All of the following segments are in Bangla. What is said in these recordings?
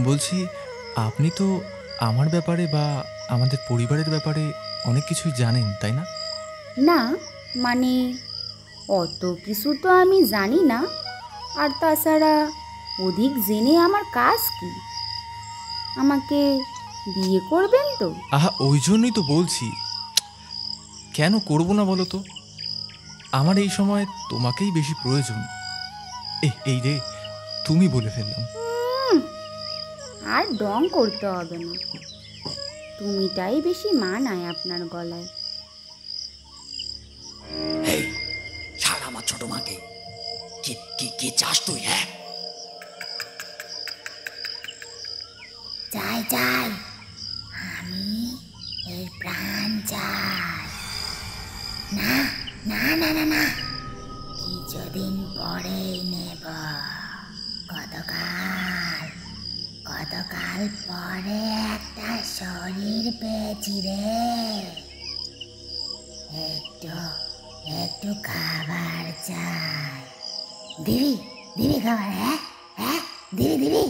বলছি, আপনি তো আমার ব্যাপারে বা আমাদের পরিবারের ব্যাপারে অনেক কিছুই জানেন, তাই না? না, মানে অত কিছু তো আমি জানি না। আর তাছাড়া অধিক জেনে আমার কাজ কি? আমাকে বিয়ে করবেন তো? আহা, ওই জন্যই তো বলছি, কেন করব না বলো তো? আমার এই সময় তোমাকেই বেশি প্রয়োজন। এই রে, তুমি বলে ফেললাম। আর ডং করতে হবে না, তুমিটাই বেশি মানায় আপনার গলায়। এই ছাড় আমার ছোট মাকে। কি কি কি চাস তুই? হ্যাঁ, চাই চাই, আমি এই প্রাণ চাই। না না না না না, কিছুদিন পরেই নেব। কতকাল কতকাল পরে একটা শরীর পেয়েছি রে। একটু একটু খাবার চাই। দিবি দিবি খাবার? হ্যাঁ হ্যাঁ, দিবি দিবি।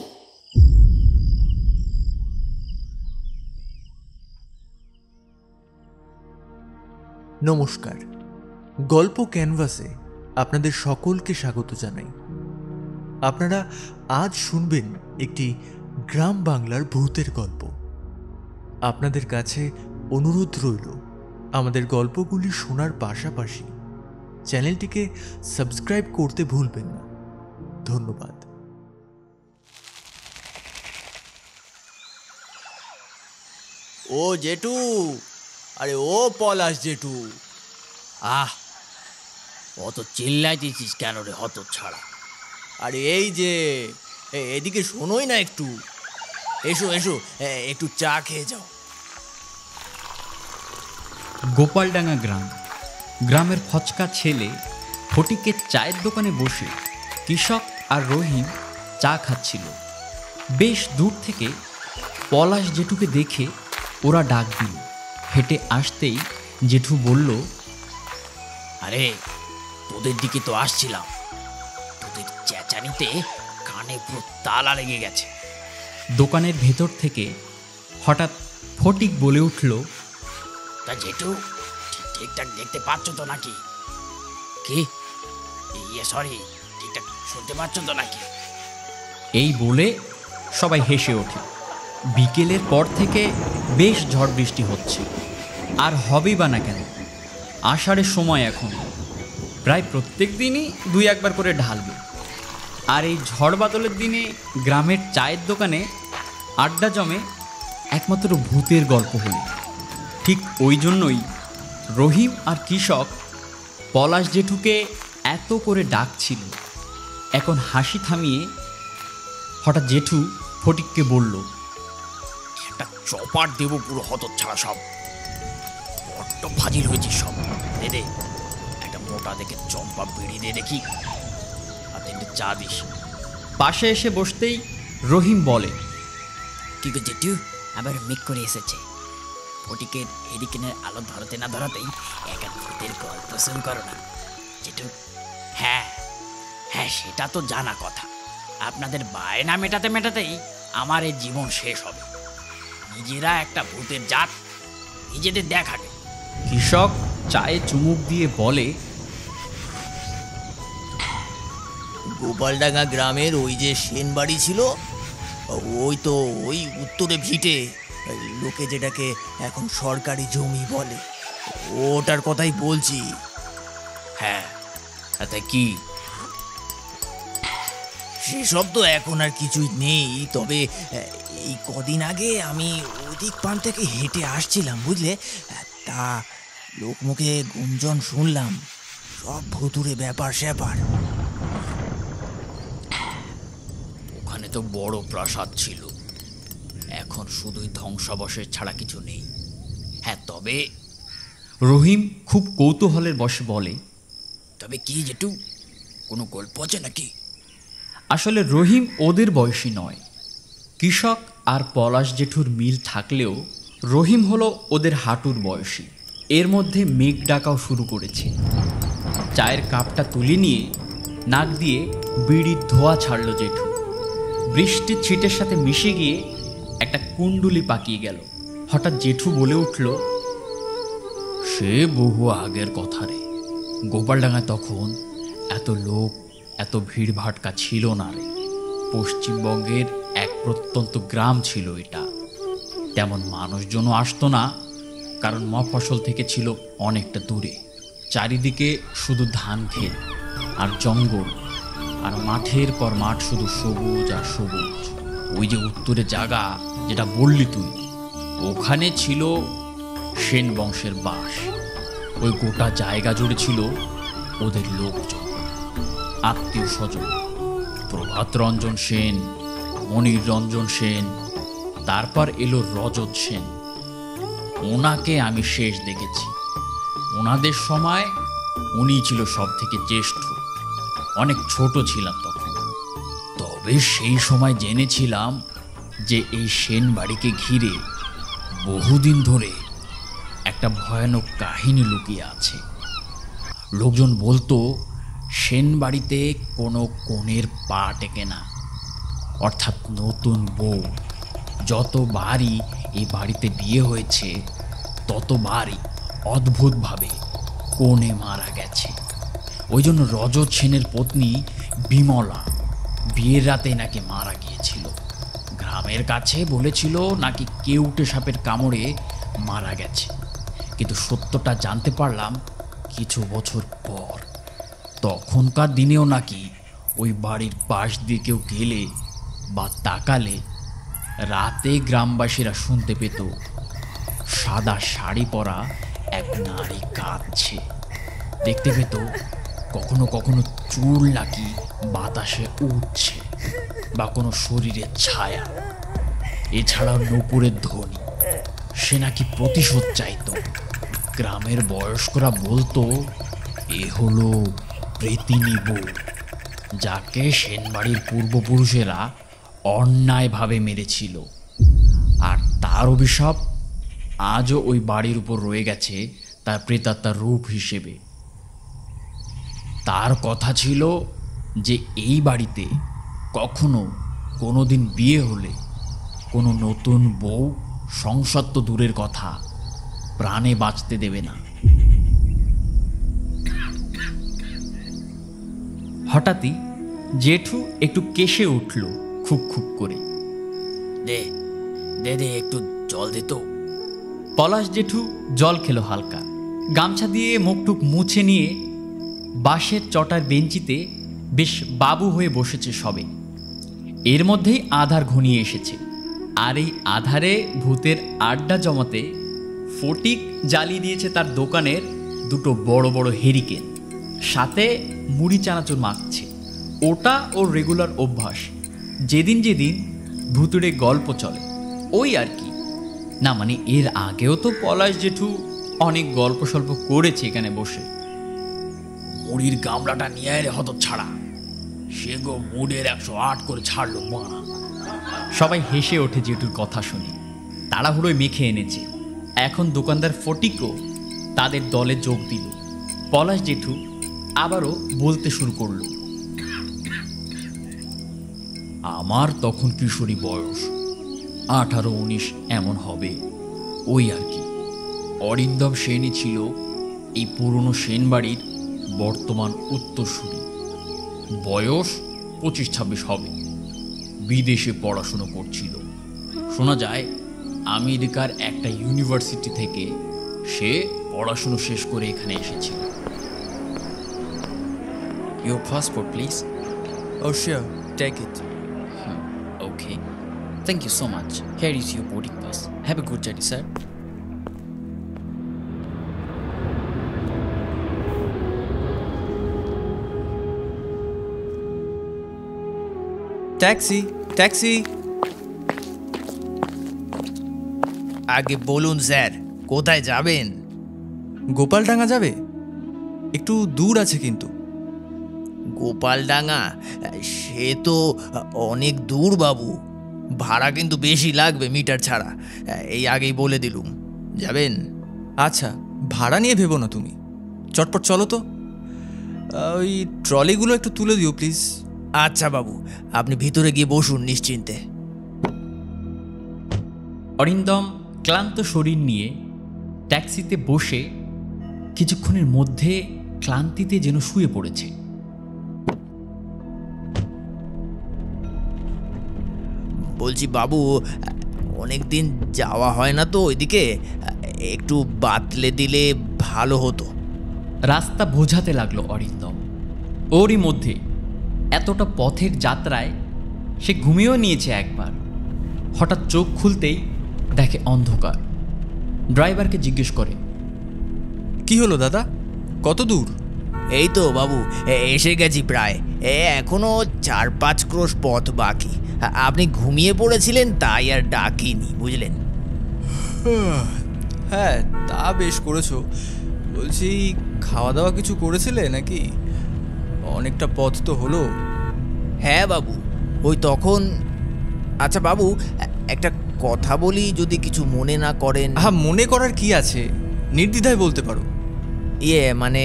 নমস্কার, গল্প ক্যানভাসে আপনাদের সকলকে স্বাগত জানাই। আপনারা আজ শুনবেন একটি গ্রাম বাংলার ভূতের গল্প। আপনাদের কাছে অনুরোধ রইল, আমাদের গল্পগুলি শোনার পাশাপাশি চ্যানেলটিকে সাবস্ক্রাইব করতে ভুলবেন না। ধন্যবাদ। ও জেঠু, আরে ও পলাশ জেঠু, আহ, অত চিল্লাইতেছিস কেন রে হত ছাড়া? আরে এই যে এদিকে শোনোই না একটু। এসো এসো, একটু চা খেয়ে যাও। গোপালডাঙ্গা গ্রাম। গ্রামের ফচকা ছেলে ফটিকের চায়ের দোকানে বসে কৃষক আর রহিম চা খাচ্ছিল। বেশ দূর থেকে পলাশ জেঠুকে দেখে ওরা ডাক দিল। হেঁটে আসতেই জেঠু বলল, আরে তোদের দিকে তো আসছিলাম, তোদের চেঁচানিতে কানে পুরো তালা লেগে গেছে। দোকানের ভেতর থেকে হঠাৎ ফটিক বলে উঠল, তা জেঠু ঠিকঠাক দেখতে পাচ্ছ তো নাকি? কি সরি, ঠিকঠাক শুনতে পাচ্ছ তো নাকি? এই বলে সবাই হেসে ওঠে। বিকেলের পর থেকে বেশ ঝড় বৃষ্টি হচ্ছে, আর হবেই বা না কেন, আষাঢ়ের সময় এখন। প্রায় প্রত্যেক দিনই দুই একবার করে ঢালবে। আর এই ঝড় বাদলের দিনে গ্রামের চায়ের দোকানে আড্ডা জমে একমাত্র ভূতের গল্প হলে। ঠিক ওই জন্যই রহিম আর কৃষক পলাশ জেঠুকে এত করে ডাকছিল। এখন হাসি থামিয়ে হঠাৎ জেঠু ফটিককে বলল, একটা চপার দেবো পুরো হত ছাড়া সব। বড্ড ফাজিল হয়েছিস সব। দে দে একটা মোটা দেখে চম্পা বিড়ি দে দেখি, আর তিনটে চা দিস। পাশে এসে বসতেই রহিম বলে, কি গো জেঠু, আবার মেঘ করে এসেছে। ফটিকের হেরিকেনের আলো ধরাতে না ধরাতেই এক ভূতের গল্প শুরু করো না জেঠু। হ্যাঁ হ্যাঁ, সেটা তো জানা কথা। আপনাদের বায়না মেটাতে মেটাতেই আমার এই জীবন শেষ হবে। নিজেরা একটা ভূতের জাত, নিজেদের দেখাবে। কৃষক চায়ে চুমুক দিয়ে বলে, গোপালডাঙ্গা গ্রামের ওই যে সেন বাড়ি ছিল, ওই তো ওই উত্তরে ভিটে, লোকে যেটাকে এখন সরকারি জমি বলে, ওটার কথাই বলছি। হ্যাঁ, তাই কি? সেসব তো এখন আর কিছুই নেই, তবে এই কদিন আগে আমি ওদিক পান থেকে হেঁটে আসছিলাম, বুঝলে? তা লোকমুখে গুঞ্জন শুনলাম সব ভুতুরে ব্যাপার স্যাপার। ওখানে তো বড় প্রাসাদ ছিল, এখন শুধুই ধ্বংসাবশেষ ছাড়া কিছু নেই। হ্যাঁ, তবে রহিম খুব কৌতূহলের বশে বলে, তবে কি জেঠু, কোনো গল্প আছে নাকি? আসলে রহিম ওদের বয়সী নয়। কৃষক আর পলাশ জেঠুর মিল থাকলেও রহিম হলো ওদের হাঁটুর বয়সী। এর মধ্যে মেঘ ডাকাও শুরু করেছে। চায়ের কাপটা তুলে নিয়ে নাক দিয়ে বিড়ির ধোঁয়া ছাড়ল জেঠু। বৃষ্টির ছিটের সাথে মিশে গিয়ে একটা কুণ্ডুলি পাকিয়ে গেল। হঠাৎ জেঠু বলে উঠল, সে বহু আগের কথা রে। গোপালডাঙ্গায় তখন এত লোক, এত ভিড় ভাটকা ছিল না রে। পশ্চিমবঙ্গের এক প্রত্যন্ত গ্রাম ছিল এটা। তেমন মানুষজনও আসতো না, কারণ মফস্বল থেকে ছিল অনেকটা দূরে। চারিদিকে শুধু ধান ক্ষেত আর জঙ্গল, আর মাঠের পর মাঠ শুধু সবুজ আর সবুজ। ওই যে উত্তরে জায়গা যেটা বললি তুই, ওখানে ছিল সেন বংশের বাস। ওই গোটা জায়গা জুড়ে ছিল ওদের লোকজন, আত্মীয় স্বজন। প্রভাত রঞ্জন সেন, মনির রঞ্জন সেন, তারপর এলো রজত সেন। ওনাকে আমি শেষ দেখেছি। ওনাদের সময় উনি ছিল সব থেকে জ্যেষ্ঠ। অনেক ছোট ছিলাম তখন। তবে সেই সময় জেনেছিলাম যে এই সেন বাড়িকে ঘিরে বহুদিন ধরে একটা ভয়ানক কাহিনী লুকিয়ে আছে। লোকজন বলতো সেন বাড়িতে কোনো কনের পা টেকে না, অর্থাৎ নতুন বউ যতবারই এই বাড়িতে বিয়ে হয়েছে ততবারই অদ্ভুতভাবে কনে মারা গেছে। ওই জন্য রজত সেনের পত্নী বিমলা বিয়ের রাতে নাকি মারা গিয়েছিল। গ্রামের কাছে বলেছিল নাকি কেউটে সাপের কামড়ে মারা গেছে, কিন্তু সত্যটা জানতে পারলাম কিছু বছর পর। তখনকার দিনেও নাকি ওই বাড়ির পাশ দিয়ে কেউ গেলে বা তাকালে রাতে গ্রামবাসীরা শুনতে পেত সাদা শাড়ি পরা এক নারী কাঁদছে। দেখতে পেত কখনো কখনো চুল নাকি বাতাসে উঠছে, বা কোনো শরীরের ছায়া। এছাড়াও নূপুরের ধ্বনি। সে নাকি প্রতিশোধ চাইতো। গ্রামের বয়স্করা বলতো এ হলো প্রেতিনী বউ, যাকে সেনবাড়ির পূর্বপুরুষেরা অন্যায়ভাবে মেরেছিল। আর তার অভিশাপ আজও ওই বাড়ির উপর রয়ে গেছে তার প্রেতাত্মার রূপ হিসেবে। তার কথা ছিল যে এই বাড়িতে কখনো কোনোদিন বিয়ে হলে কোনো নতুন বউ সংসার তো দূরের কথা, প্রাণে বাঁচতে দেবে না। হঠাৎই জেঠু একটু কেশে উঠল খুব খুব করে। দে দে দে একটু জল দে তো। পলাশ জেঠু জল খেলো হালকা। গামছা দিয়ে মুখটুক মুছে নিয়ে বাঁশের চটার বেঞ্চিতে বেশ বাবু হয়ে বসেছে সবে। এর মধ্যেই আধার ঘনিয়ে এসেছে, আর এই আধারে ভূতের আড্ডা জমাতে ফটিক জ্বালিয়ে দিয়েছে তার দোকানের দুটো বড় বড় হেরিকেন, সাথে মুড়ি চানাচুর মাখছে। ওটা ওর রেগুলার অভ্যাস। যেদিন যেদিন ভুতুড়ে গল্প চলে ওই আর কি। না মানে এর আগেও তো পলাশ জেঠু অনেক গল্প সল্প করেছে এখানে বসে। মুড়ির গামলাটা নিয়ে রে হত ছাড়া, সে গো মুড়ের 108 করে ছাড়লো বানা। সবাই হেসে ওঠে জেঠুর কথা শুনে। তাড়াহুড়োয় মেখে এনেছে। এখন দোকানদার ফটিকও তাদের দলে যোগ দিল। পলাশ জেঠু আবারও বলতে শুরু করলো, আমার তখন কিশোরী বয়স, 18-19 এমন হবে ওই আর কি। অরিন্দম সেনই ছিল এই পুরনো সেন বাড়ির বর্তমান উত্তরসূরি। বয়স 25-26 হবে। বিদেশে পড়াশুনো করছিল। শোনা যায় আমেরিকার একটা ইউনিভার্সিটি থেকে সে পড়াশুনো শেষ করে এখানে এসেছিল। Your passport, please. Oh, sure. Take it. Okay. Thank you so much. Here is your boarding pass. Have a good journey, sir. Taxi, taxi. আগে বলুন স্যার, কোথায় যাবেন? গোপালডাঙ্গা যাবে? একটু দূর আছে কিন্তু। গোপালডাঙ্গা? সে তো অনেক দূর বাবু, ভাড়া কিন্তু বেশি লাগবে মিটার ছাড়া, এই আগেই বলে দিলুম। যাবেন? আচ্ছা, ভাড়া নিয়ে ভেবো না তুমি, চটপট চলো তো। ওই ট্রলিগুলো একটু তুলে দিও প্লিজ। আচ্ছা বাবু, আপনি ভিতরে গিয়ে বসুন নিশ্চিন্তে। অরিন্দম ক্লান্ত শরীর নিয়ে ট্যাক্সিতে বসে কিছুক্ষণের মধ্যে ক্লান্তিতে যেন শুয়ে পড়েছে। বলছি বাবু, অনেক দিন যাওয়া হয় না তো ওইদিকে, একটু বাতলে দিলে ভালো হতো। রাস্তা বোঝাতে লাগলো অরিন্দম। ওরই মধ্যে এতটা পথের যাত্রায় সে ঘুমিয়েও নিয়েছে একবার। হঠাৎ চোখ খুলতেই দেখে অন্ধকার। ড্রাইভারকে জিজ্ঞেস করে, কি হলো দাদা, কত দূর? এই তো বাবু, এসে গেছি প্রায়। এখনো 4-5 ক্রোশ পথ বাকি। আপনি ঘুমিয়ে পড়েছিলেন তাই আর ডাকিনি, বুঝলেন। হ্যাঁ, তা বেশ করেছো। বলছি, খাওয়া দাওয়া কিছু করেছিলে নাকি? অনেকটা পথ তো হলো। হ্যাঁ বাবু, ওই তখন। আচ্ছা বাবু, একটা কথা বলি, যদি কিছু মনে না করেন। হ্যাঁ, মনে করার কি আছে, নির্দ্বিধায় বলতে পারো। মানে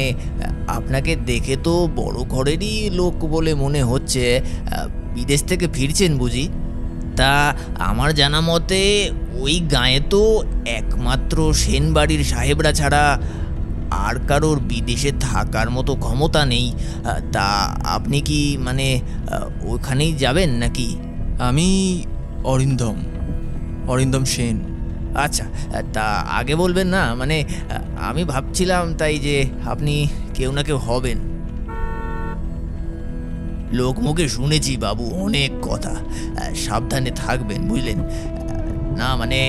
আপনাকে দেখে তো বড় ঘরেরই লোক বলে মনে হচ্ছে। বিদেশ থেকে ফিরছেন বুঝি? তা আমার জানা মতে ওই গাঁয়ে তো একমাত্র সেনবাড়ির সাহেবরা ছাড়া আর কারোর বিদেশে থাকার মতো ক্ষমতা নেই। তা আপনি কি মানে ওখানেই যাবেন নাকি? আমি অরিন্দম সেন। আচ্ছা, তা আগে বলবেন না? মানে আমি ভাবছিলাম তাই যে আপনি কেউ না কেউ হবেন। লোক মুখে শুনেছি বাবু অনেক কথা, সাবধানে থাকবেন বুঝলেন। না মানে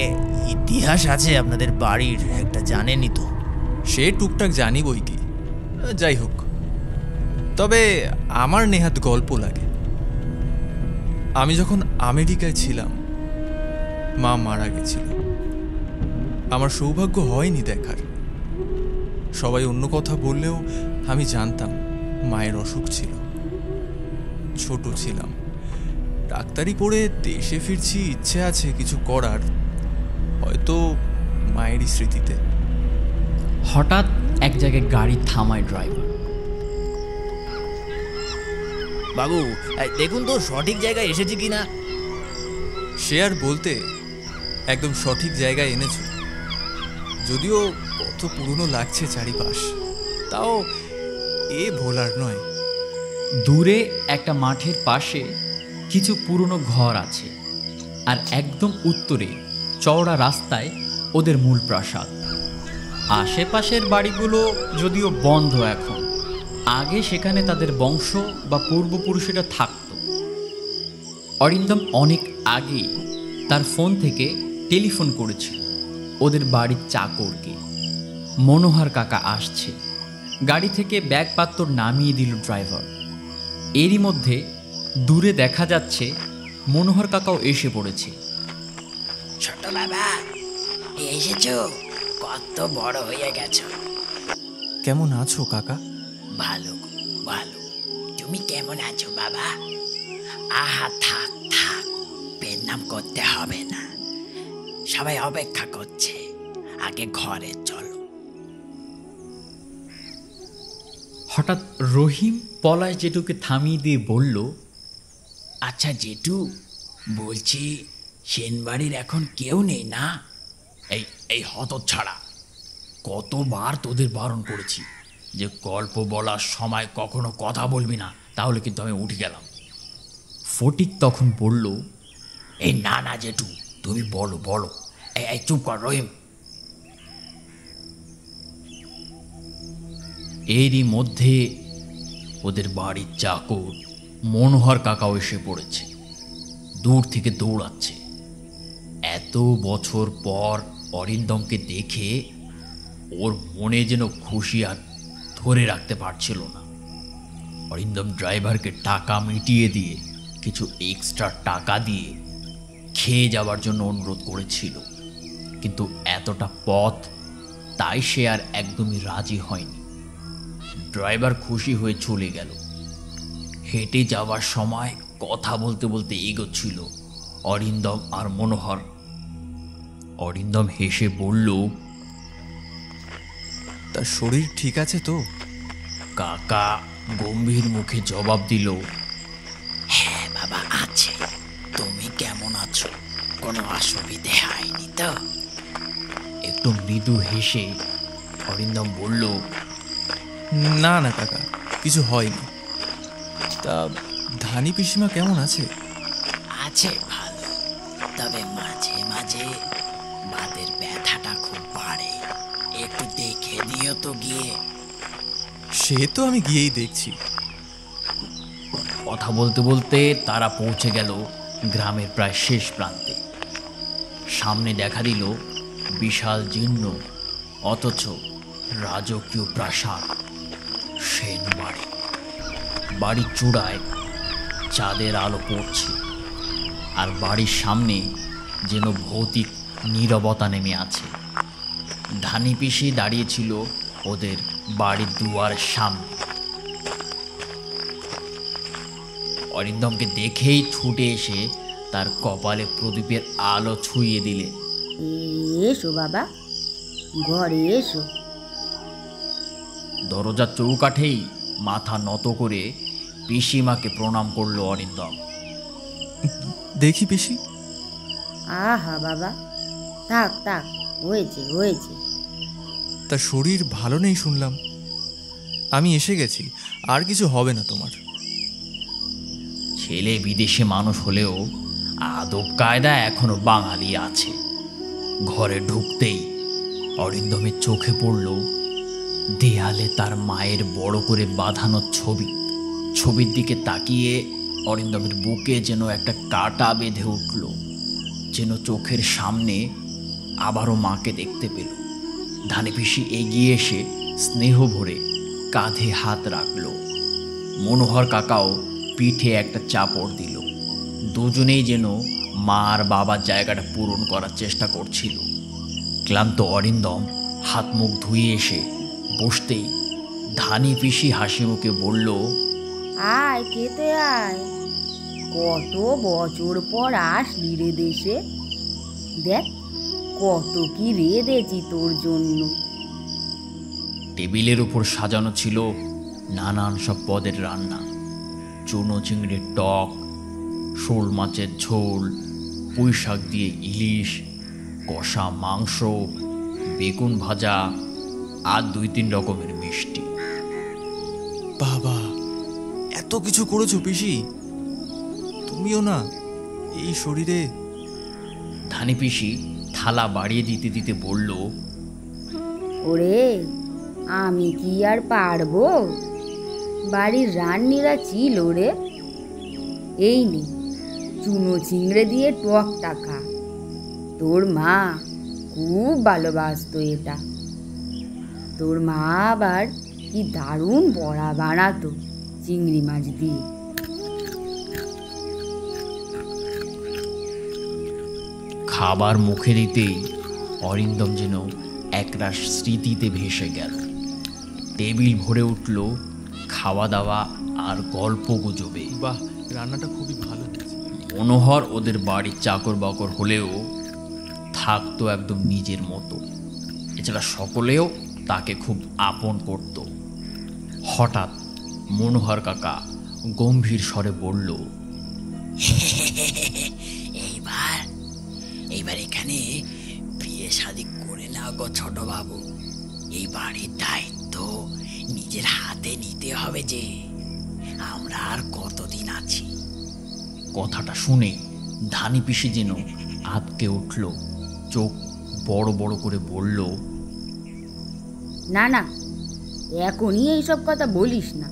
ইতিহাস আছে আপনাদের বাড়ির একটা, জানেনই তো। সে টুকটাক জানি বই কি। যাই হোক, তবে আমার নেহাত গল্প লাগে। আমি যখন আমেরিকায় ছিলাম, মা মারা গেছিল। আমার সৌভাগ্য হয়নি দেখার। সবাই অন্য কথা বললেও আমি জানতাম মায়ের অসুখ ছিল। ছোট ছিলাম, ডাক্তারি পড়ে দেশে ফিরছি, ইচ্ছে আছে কিছু করার, হয়তো মায়েরই স্মৃতিতে। হঠাৎ এক জায়গায় গাড়ি থামায় ড্রাইভার। বাবু দেখুন তো সঠিক জায়গায় এসেছি কিনা। সে আর বলতে, একদম সঠিক জায়গায় এনেছো। যদিও কত পুরনো লাগছে চারিপাশ, তাও এ ভোলার নয়। দূরে একটা মাঠের পাশে কিছু পুরনো ঘর আছে, আর একদম উত্তরে চওড়া রাস্তায় ওদের মূল প্রাসাদ। আশেপাশের বাড়িগুলো যদিও বন্ধ এখন, আগে সেখানে তাদের বংশ বা পূর্বপুরুষেরা থাকত। অরিন্দম অনেক আগে তার ফোন থেকে টেলিফোন করেছিল ওদের বাড়ির চাকরকে। মনোহর কাকা আসছে। গাড়ি থেকে ব্যাগপত্র নামিয়ে দিল ড্রাইভার। এরই মধ্যে দূরে দেখা যাচ্ছে মনোহর কাকাও এসে পড়েছে। ছোট বাবা, এসেছো? কত বড় হয়ে গেছো। কেমন আছো কাকা? ভালো ভালো। তুমি কেমন আছো বাবা? আহা থাক থাক, পেন নাম করতে হবে না, সবাই অপেক্ষা করছে। আগে ঘরে চলো। হঠাৎ রহিম পলাশ জেঠুকে থামিয়ে দিয়ে বলল, আচ্ছা জেঠু, বলছি সেনবাড়ির এখন কেউ নেই না? এই এই হতচ্ছাড়া, কতবার তোদের বারণ করেছি যে গল্প বলার সময় কখনো কথা বলবি না, তাহলে কিন্তু আমি উঠে গেলাম। ফটিক তখন বলল, এই না না জেঠু, তুমি বলো বলো। এই চুপ কর রহিম। এরই মধ্যে ওদের বাড়ির চাকর মনোহর কাকাও এসে পড়েছে। দূর থেকে দৌড়াচ্ছে। এত বছর পর অরিন্দমকে দেখে ওর মনে যেন খুশি আর ধরে রাখতে পারছিল না। অরিন্দম ড্রাইভারকে টাকা মিটিয়ে দিয়ে কিছু এক্সট্রা টাকা দিয়ে খেয়ে যাওয়ার জন্য অনুরোধ করেছিল, কিন্তু এতটা পথ, তাই সে আর একদমই রাজি হয়নি। ড্রাইভার খুশি হয়ে চলে গেল। হেঁটে যাওয়ার সময় কথা বলতে বলতে এগোচ্ছিল অরিন্দম আর মনোহর। অরিন্দম হেসে বলল, তার শরীর ঠিক আছে তো? কাকা গম্ভীর মুখে জবাব দিল, যাচ্ছ, কোনো অসুবিধে হয়নি তো? একটু মৃদু হেসে অরিন্দম বলল, না না কাকা, কিছু হয়নি। তা ধানি পিসিমা কেমন আছে? আছে ভালো, তবে মাঝে মাঝে বাতের ব্যথাটা খুব বাড়ে। একটু দেখে দিও তো গিয়ে। সে তো আমি গিয়েই দেখছি। কথা বলতে বলতে তারা পৌঁছে গেল গ্রামের প্রায় শেষ প্রান্তে। সামনে দেখা দিল বিশাল জীর্ণ অথচ রাজকীয় প্রাসাদ, সেন বাড়ি। বাড়ির চূড়ায় চাঁদের আলো পড়ছে, আর বাড়ির সামনে যেন ভৌতিক নীরবতা নেমে আছে। ধানি পিসি দাঁড়িয়েছিল ওদের বাড়ির দুয়ারের সামনে। অরিন্দমকে দেখেই ছুটে এসে তার কপালে প্রদীপের আলো ছুঁয়ে দিলে। এসো বাবা, ঘরে এসো। দরজার চৌকাঠেই মাথা নত করে পিসিমাকে প্রণাম করলো অরিন্দম। দেখি পিসি। আহা বাবা, থাক থাক, হয়েছে হয়েছে। তা শরীর ভালো নেই শুনলাম। আমি এসে গেছি, আর কিছু হবে না তোমার। ছেলে বিদেশে মানুষ হলেও আদব কায়দা এখনো বাঙালি আছে। ঘরে ঢুকতেই অরিন্দমের চোখে পড়ল দেয়ালে তার মায়ের বড় করে বাঁধানো ছবি। ছবির দিকে তাকিয়ে অরিন্দমের বুকে যেন একটা কাঁটা বেঁধে উঠল, যেন চোখের সামনে আবারও মাকে দেখতে পেল। ধানি পিসি এগিয়ে এসে স্নেহ ভরে কাঁধে হাত রাখল। মনোহর কাকাও পিঠে একটা চাপড় দিল। দুজনেই যেন মা আর বাবার জায়গাটা পূরণ করার চেষ্টা করছিল। ক্লান্ত অরিন্দম হাত মুখ ধুয়ে এসে বসতেই ধানি পিসি হাসি মুখে বলল, আয় খেতে আয়। কত বছর পর আসলি রে দেশে। দেখ কত কি রেঁধেছি তোর জন্য। টেবিলের উপর সাজানো ছিল নানান সব পদের রান্না। চুনো চিংড়ির টক, শোল মাছের ঝোল, পুঁই শাক দিয়ে ইলিশ, কষা মাংস, বেগুন ভাজা আর 2-3 রকমের মিষ্টি। বাবা, এত কিছু করেছো পিসি? তুমিও না এই শরীরে। ধানি পিসি থালা বাড়িয়ে দিতে দিতে বলল, ওরে, আমি কি আর পারবো? বাড়ির রান্নিরা ছিল রে। এই নে, চুনো চিংড়ে দিয়ে টকটা খা। তোর মা খুব ভালোবাসতো এটা। তোর মা আবার কি দারুণ বড়া বানাতো চিংড়ি মাছ দিয়ে। খাবার মুখে দিতেই অরিন্দম যেন একরাশ স্মৃতিতে ভেসে গেল। টেবিল ভরে উঠল খাওয়া দাওয়া আর গল্প গুজবে। বাহ, রান্নাটা খুবই ভালো হয়েছে। মনোহর ওদের বাড়ির চাকর বাকর হলেও থাকতো একদম নিজের মতো। এছাড়া সকলেও তাকে খুব আপন করত। হঠাৎ মনোহর কাকা গম্ভীর স্বরে বলল, এইবার এখানে বিয়ে শাদি করে নাও গো ছোট বাবু। এই বাড়ির দায়িত্ব নিজের হাতে নিতে হবে যে। আমরা আর কতদিন আছি? কথাটা শুনে ধানি পিসি যেন আঁতকে উঠল। চোখ বড় বড় করে বলল, না না, এখনই এইসব কথা বলিস না।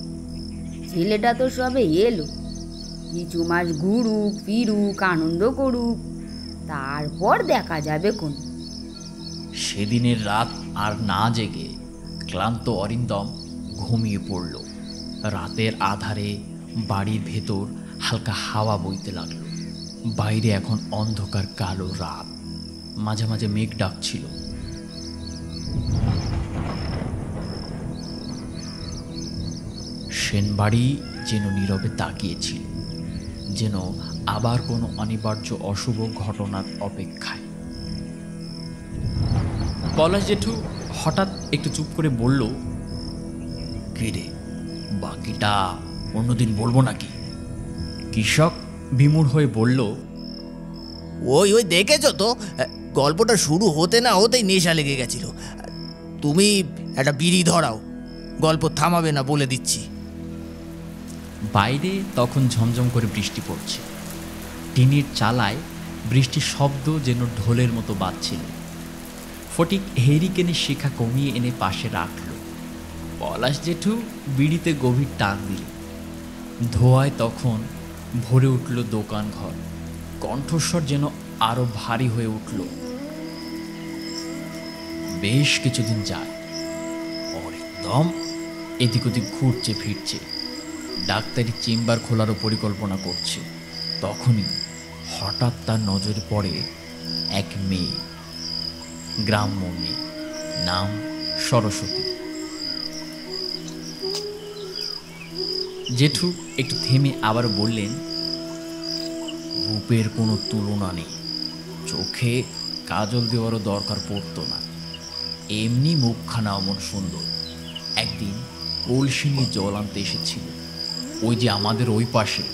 ছেলেটা তো সবে এলো, কিছু মাস ঘুরুক ফিরুক, আনন্দ করুক, তারপর দেখা যাবে কোন। সেদিনের রাত আর না জেগে ক্লান্ত অরিন্দম ঘুমিয়ে পড়ল। রাতের আধারে বাড়ির ভেতর হালকা হাওয়া বইতে লাগলো। বাইরে এখন অন্ধকার কালো রাত, মাঝে মাঝে মেঘ ডাকছিল। সেনবাড়ি যেন নীরবে তাকিয়েছিল, যেন আবার কোনো অনিবার্য অশুভ ঘটনার অপেক্ষায়। পলাশ জেঠু হঠাৎ একটু চুপ করে বলল, কে রে, বাকিটা অন্যদিন বলবো নাকি? কৃষক বিমূঢ় হয়ে বলল, ওই ওই দেখেছো তো, গল্পটা শুরু হতে না হতেই নেশা লেগে গেছিল। তুমি একটা বিড়ি ধরাও, গল্প থামাবে না বলে দিচ্ছি। বাইরে তখন ঝমঝম করে বৃষ্টি পড়ছে। টিনের চালায় বৃষ্টির শব্দ যেন ঢোলের মতো বাজছিল। ফটিক হেরিকেনের শিখা কমিয়ে এনে পাশে রাখল। পলাশ জেঠু বিড়িতে গভীর টান দিল। ধোঁয়ায় তখন ভরে উঠল দোকান ঘর। কণ্ঠস্বর যেন আরো ভারী হয়ে উঠল। বেশ কিছুদিন যায়। অরিন্দম এদিক ওদিক ঘুরছে ফিরছে, ডাক্তারি চেম্বার খোলারও পরিকল্পনা করছে। তখনই হঠাৎ তার নজরে পড়ে এক মেয়ে, গ্রাম্য মেয়ে, নাম সরস্বতী। জেঠু একটু থেমে আবার বললেন, রূপের কোনো তুলনা নেই, চোখে কাজল দেওয়ারও দরকার পড়তো না, এমনি মুখখানা অমন সুন্দর। একদিন কলসি নিয়ে জল আনতে এসেছিল। ওই যে আমাদের ওই পাশে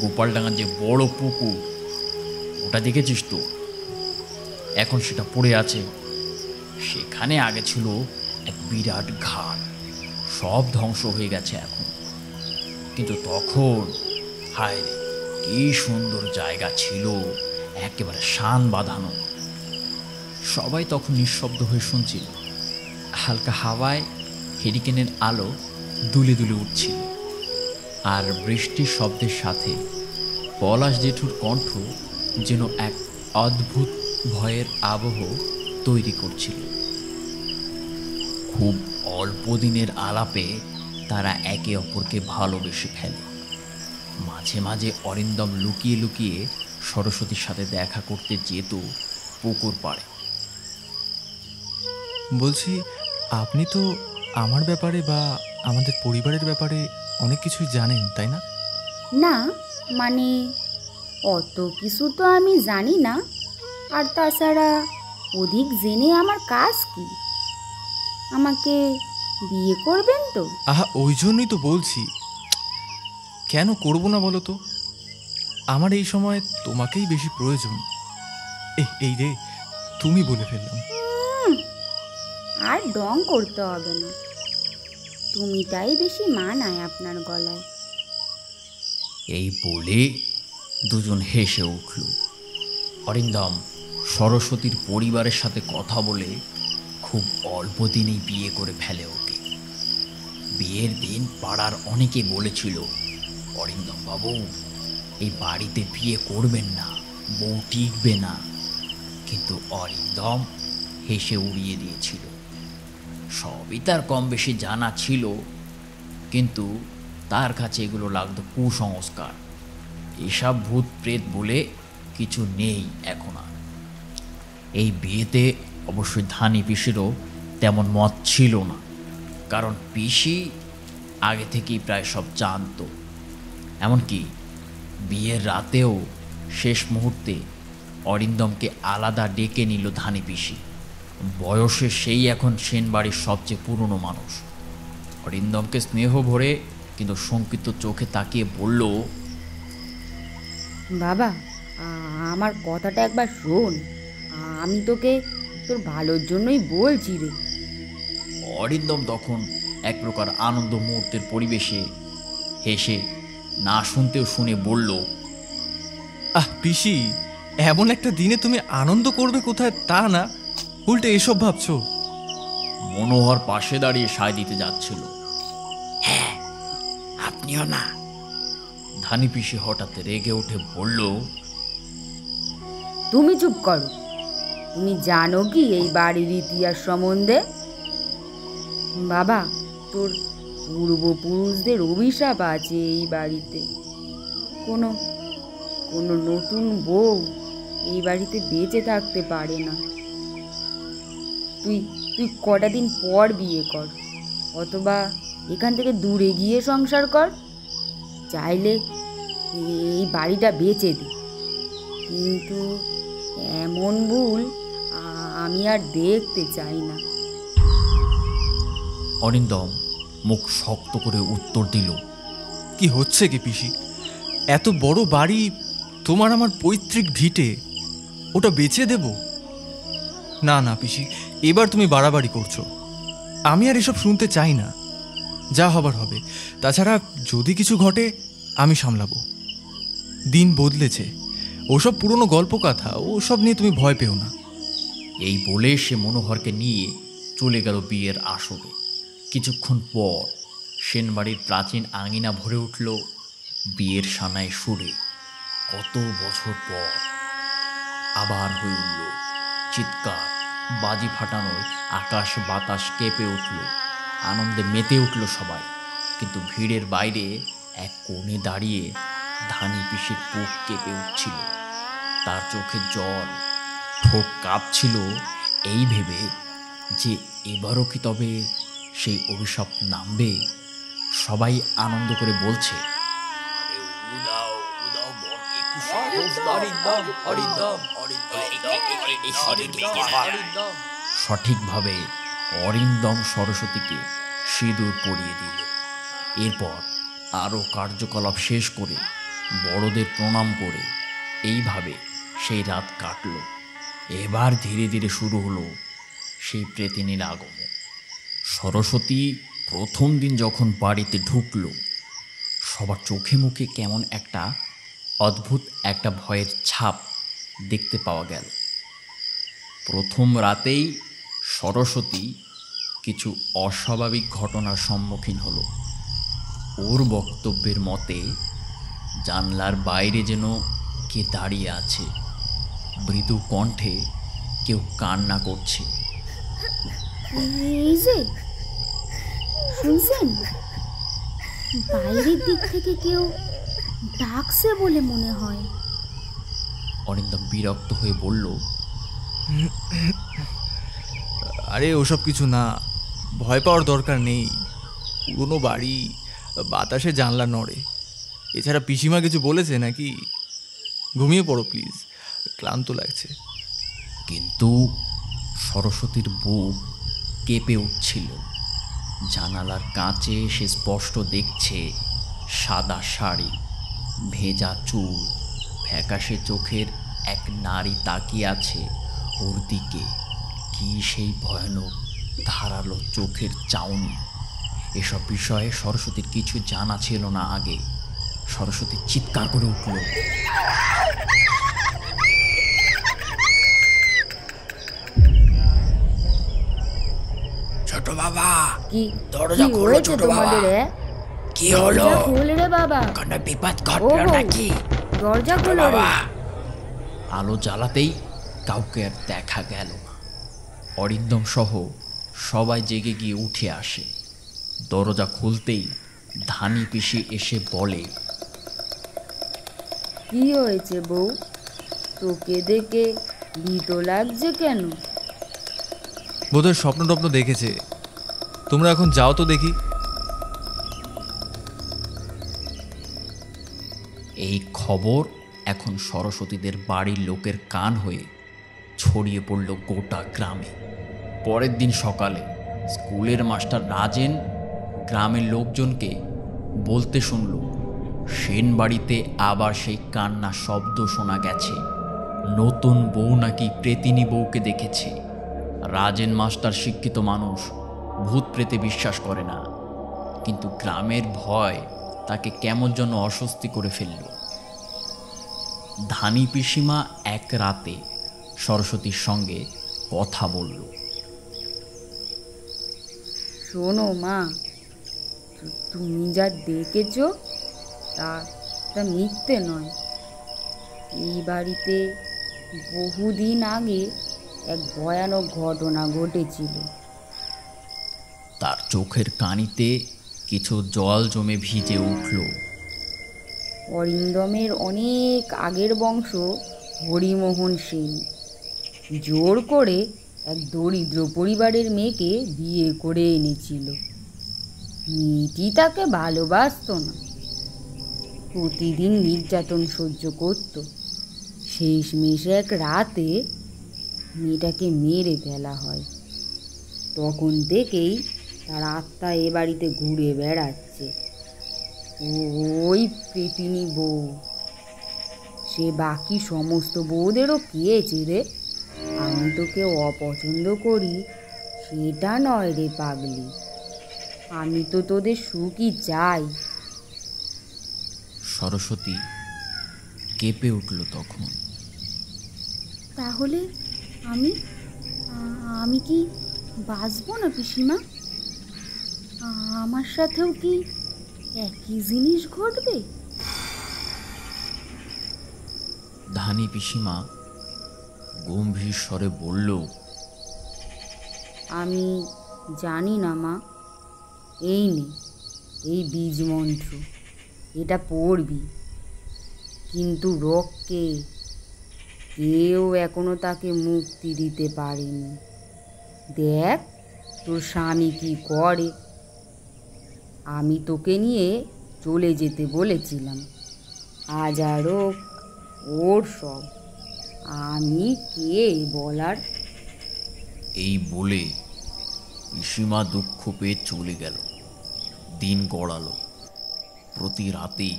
গোপালডাঙ্গার যে বড় পুকুর, ওটা দেখেছিস তো? এখন সেটা পড়ে আছে। সেখানে আগে ছিল এক বিরাট ঘাট, সব ধ্বংস হয়ে গেছে এখন। কিন্তু তখন হায় রে, কি সুন্দর জায়গা ছিল, একেবারে শান বাঁধানো। সবাই তখন নিঃশব্দ হয়ে শুনছিল। হালকা হাওয়ায় হেরিকেনের আলো দুলে দুলে উঠছিল, আর বৃষ্টির শব্দের সাথে পলাশ জেঠুর কণ্ঠ যেন এক অদ্ভুত ভয়ের আবহ তৈরি করছিল। খুব অল্প দিনের আলাপে তারা একে অপরকে ভালোবেসে ফেলে। মাঝে মাঝে অরিন্দম লুকিয়ে লুকিয়ে সরস্বতীর সাথে দেখা করতে যেত পুকুর পাড়ে। বলছি, আপনি তো আমার ব্যাপারে বা আমাদের পরিবারের ব্যাপারে অনেক কিছুই জানেন, তাই না? না, মানে অত কিছু তো আমি জানি না। আর তাছাড়া অধিক জেনে আমার কাজ কি? আমাকে বিয়ে করবেন তো? আহা, ওই জন্যই তো বলছি, কেন করব না বলো তো? আমার এই সময় তোমাকেই বেশি প্রয়োজন। এই রে, তুমি বলে ফেললাম। আর ডং করতে হবে না, তুমিটাই বেশি মানায় আপনার গলায়। এই বলে দুজন হেসে উঠল। অরিন্দম সরস্বতীর পরিবারের সাথে কথা বলে খুব অল্প দিনেই বিয়ে করে ফেলে ওকে। বিয়ের দিন পাড়ার অনেকে বলেছিল, অরিন্দম বাবু এই বাড়িতে বিয়ে করবেন না, বউ টিকবে না। কিন্তু অরিন্দম হেসে উড়িয়ে দিয়েছিল। সবই তার কম বেশি জানা ছিল, কিন্তু তার কাছে এগুলো লাগতো কুসংস্কার। এসব ভূত প্রেত বলে কিছু নেই এখন আর। এই বিয়েতে অবশ্যই ধানি পিসিরও তেমন মত ছিল না, কারণ পিসি আগে থেকেই প্রায় সব জানতো। এমনকি বিয়ের রাতেও শেষ মুহূর্তে অরিন্দমকে আলাদা ডেকে নিল ধানি পিসি। বয়সে সেই এখন সেন বাড়ির সবচেয়ে পুরনো মানুষ। অরিন্দমকে স্নেহ ভরে কিন্তু শঙ্কিত চোখে তাকিয়ে বলল, বাবা, আমার কথাটা একবার শোন, আমি তোকে তোর ভালোর জন্যই বলছি রে। অরিন্দম তখন এক প্রকার আনন্দ মুহূর্তের পরিবেশে হেসে না শুনতেও শুনে বলল, আহ পিসি, এমন একটা দিনে তুমি আনন্দ করবে কোথায় তা না, উল্টে এসব ভাবছো। মনোহর পাশে দাঁড়িয়ে সায় দিতে যাচ্ছিল। হ্যাঁ, আপনিও না? ধানি পিসি হঠাৎ রেগে উঠে বলল, তুমি চুপ করো। তুমি জানো কি এই বাড়ির ইতিহাস সম্বন্ধে? বাবা, তোর পূর্বপুরুষদের অভিশাপ আছে এই বাড়িতে। কোনো কোনো নতুন বউ এই বাড়িতে বেঁচে থাকতে পারে না। তুই তুই কটা দিন পর বিয়ে কর, অথবা এখান থেকে দূরে গিয়ে সংসার কর। চাইলে এই বাড়িটা বেচে দে, কিন্তু এমন ভুল আমি আর দেখতে চাই না। অরিন্দম মুখ শক্ত করে উত্তর দিল, কি হচ্ছে কি পিসি? এত বড় বাড়ি, তোমার আমার পৈতৃক ভিটে, ওটা বেচে দেব? না না পিসি, এবার তুমি বাড়াবাড়ি করছো। আমি আর এসব শুনতে চাই না। যা হবার হবে। তাছাড়া যদি কিছু ঘটে আমি সামলাবো। দিন বদলেছে, ওসব পুরনো গল্প কথা, ওসব নিয়ে তুমি ভয় পেও না। এই বলে সে মনোহরকে নিয়ে চলে গেল বিয়ের আসরে। কিছুক্ষণ পর সেনবাড়ির প্রাচীন আঙিনা ভরে উঠল বিয়ের সানায় সুরে। কত বছর পর আবার হয়ে উঠল চিৎকার, বাজি ফাটানোয় আকাশ বাতাস কেঁপে উঠল, আনন্দে মেতে উঠল সবাই। কিন্তু ভিড়ের বাইরে এক কোণে দাঁড়িয়ে ধানি পিসির বুক কেঁপে উঠছিল, তার চোখে জল, ঠোঁট কাঁপছিল এই ভেবে যে এবারও কি তবে সেই অভিশাপ নামবে। সবাই আনন্দ করে বলছে, সঠিকভাবে অরিন্দম সরস্বতীকে সিঁদুর পরিয়ে দিল। এরপর আরও কার্যকলাপ শেষ করে বড়দের প্রণাম করে এইভাবে সেই রাত কাটল। এবার ধীরে ধীরে শুরু হলো সেই প্রেতিনীর আগমন। সরস্বতী প্রথম দিন যখন বাড়িতে ঢুকল, সবার চোখে মুখে কেমন একটা অদ্ভুত একটা ভয়ের ছাপ দেখতে পাওয়া গেল। প্রথম রাতেই সরস্বতী কিছু অস্বাভাবিক ঘটনার সম্মুখীন হলো। ওর বক্তব্যের মতে জানলার বাইরে যেন কে দাঁড়িয়ে আছে, মৃদু কণ্ঠে কেউ কান্না করছে। এই যে শুনছেন, বাইরের দিক থেকে কেউ ডাকছে বলে মনে হয়। অরিন্দম বিরক্ত হয়ে বলল, আরে ওসব কিছু না, ভয় পাওয়ার দরকার নেই। পুরনো বাড়ি, বাতাসে জানলা নড়ে। এছাড়া পিসিমা কিছু বলেছে নাকি? ঘুমিয়ে পড়ো প্লিজ, ক্লান্ত লাগছে। কিন্তু সরস্বতীর বুক কেঁপে উঠছিল। জানালার কাঁচে সে স্পষ্ট দেখছে সাদা শাড়ি, ভেজা চুল, ফ্যাকাশে চোখের এক নারী তাকিয়ে আছে ওর দিকে। কি সেই ভয়ানক ধারালো চোখের চাউনি! এসব বিষয়ে সরস্বতীর কিছু জানা ছিল না আগে। সরস্বতী চিৎকার করে উঠল, ছোট বাবা, কি দরজা কি খোলো হয়েছে ছোট বাবা। তোমাদের? কি হলো? দরজা খোল রে বাবা, কোনো বিপদ ও ঘটলো বউ, নাকি? দরজা ছোট খোলো রে। বাবা, আলো জ্বালাতেই কাউকে আর দেখা গেল না। অরিন্দম সহ সবাই জেগে গিয়ে উঠে আসে। দরজা খুলতেই ধানি পিসি এসে বলে, কি হয়েছে বউ? তোকে দেখে ভীত লাগছে কেন? বোধহয় স্বপ্ন টপ্ন দেখেছে। তোমরা এখন যাও তো দেখি। এই খবর এখন সরস্বতীদের বাড়ির লোকের কান হয়ে ছড়িয়ে পড়ল গোটা গ্রামে। পরের দিন সকালে স্কুলের মাস্টার রাজেন গ্রামের লোকজনকে বলতে শুনল, সেন বাড়িতে আবার সেই কান্না শব্দ শোনা গেছে। নতুন বউ নাকি প্রেতিনী বউকে দেখেছে। রাজেন মাস্টার শিক্ষিত মানুষ, ভূত প্রেতে বিশ্বাস করে না, কিন্তু গ্রামের ভয় তাকে কেমন যেন অস্বস্তি করে ফেলল। ধানি পিসিমা এক রাতে সরস্বতীর সঙ্গে কথা বলল। শোনো মা, তুমি যা দেখেছো তা মিথ্যে নয়। এই বাড়িতে বহুদিন আগে এক ভয়ানক ঘটনা ঘটেছিল। তার চোখের কানিতে কিছু জল জমে ভিজে উঠল। অরিন্দমের অনেক আগের বংশ হরিমোহন সেন জোর করে এক দরিদ্র পরিবারের মেয়েকে বিয়ে করে এনেছিল। মেয়েটি তাকে ভালোবাসতো না, প্রতিদিন নির্যাতন সহ্য করত। শেষমেশ এক রাতে মেয়েটাকে মেরে ফেলা হয়। তখন থেকেই তার আত্মা এ বাড়িতে ঘুরে বেড়াচ্ছে। ওই প্রেতিনী বউ, সে বাকি সমস্ত বউদেরও খেয়েছে রে। আমি তোকে অপছন্দ করি সেটা নয় রে পাগলি, আমি তো তোদের সুখই চাই। সরস্বতী কেঁপে উঠল তখন। তাহলে আমি আমি কি বাঁচবো না পিসিমা? আমার সাথেও কি একই জিনিস ঘটবে? ধানি পিসিমা গম্ভীর স্বরে বলল, আমি জানি না মা। এই নে এই বীজ মন্ত্র, এটা পড়বি। কিন্তু রোগকে কেউ এখনো তাকে মুক্তি দিতে পারেনি। দেখ তোর স্বামী কি করে। আমি তোকে নিয়ে চলে যেতে বলেছিলাম, আজ আরও ওর সব। আমি কে বলার? এই বলে পিসিমা দুঃখ পেয়ে চলে গেল। দিন গড়ালো। প্রতি রাতেই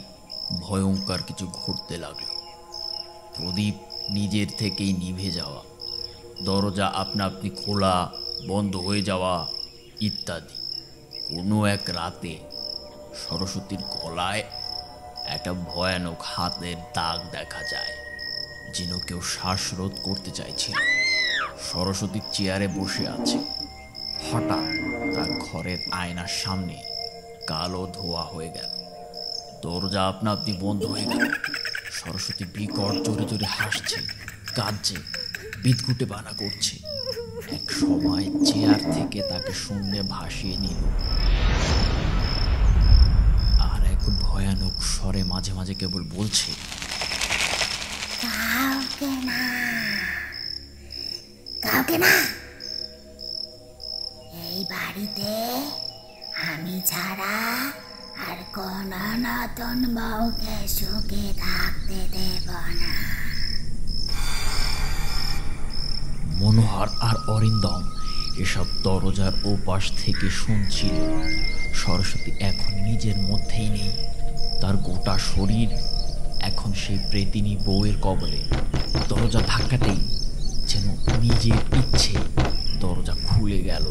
ভয়ঙ্কর কিছু ঘটতে লাগলো। প্রদীপ নিজের থেকেই নিভে যাওয়া, দরজা আপনা আপনি খোলা বন্ধ হয়ে যাওয়া ইত্যাদি। কোনো এক রাতে সরস্বতীর গলায় একটা ভয়ানক হাতের দাগ দেখা যায়, যেন কেউ শ্বাসরোধ করতে চাইছিল। সরস্বতী চেয়ারে বসে আছে। হঠাৎ তার ঘরের আয়নার সামনে কালো ধোয়া হয়ে গেল। দরজা আপনা আপনি বন্ধ হয়ে গেল। সরস্বতী বিকট জোরে জোরে হাসছে, কাঁদছে, বিদঘুটে বানা করছে। এক সময় চেয়ার থেকে তাকে শূন্যে ভাসিয়ে নিল। আর এক ভয়ানক স্বরে মাঝে মাঝে কেবল বলছে, কাউকে না, কাউকে না। এই বাড়িতে আমি ছাড়া আর কোন নতুন বউকে সুখে থাকতে দেব না। মনোহর আর অরিন্দম এসব দরজার ওপাশ থেকে শুনছিল। সরস্বতী এখন নিজের মধ্যেই নেই। তার গোটা শরীর এখন সেই প্রেতিনী বউয়ের কবলে। দরজা ধাক্কাতেই যেন নিজের ইচ্ছে দরজা খুলে গেল।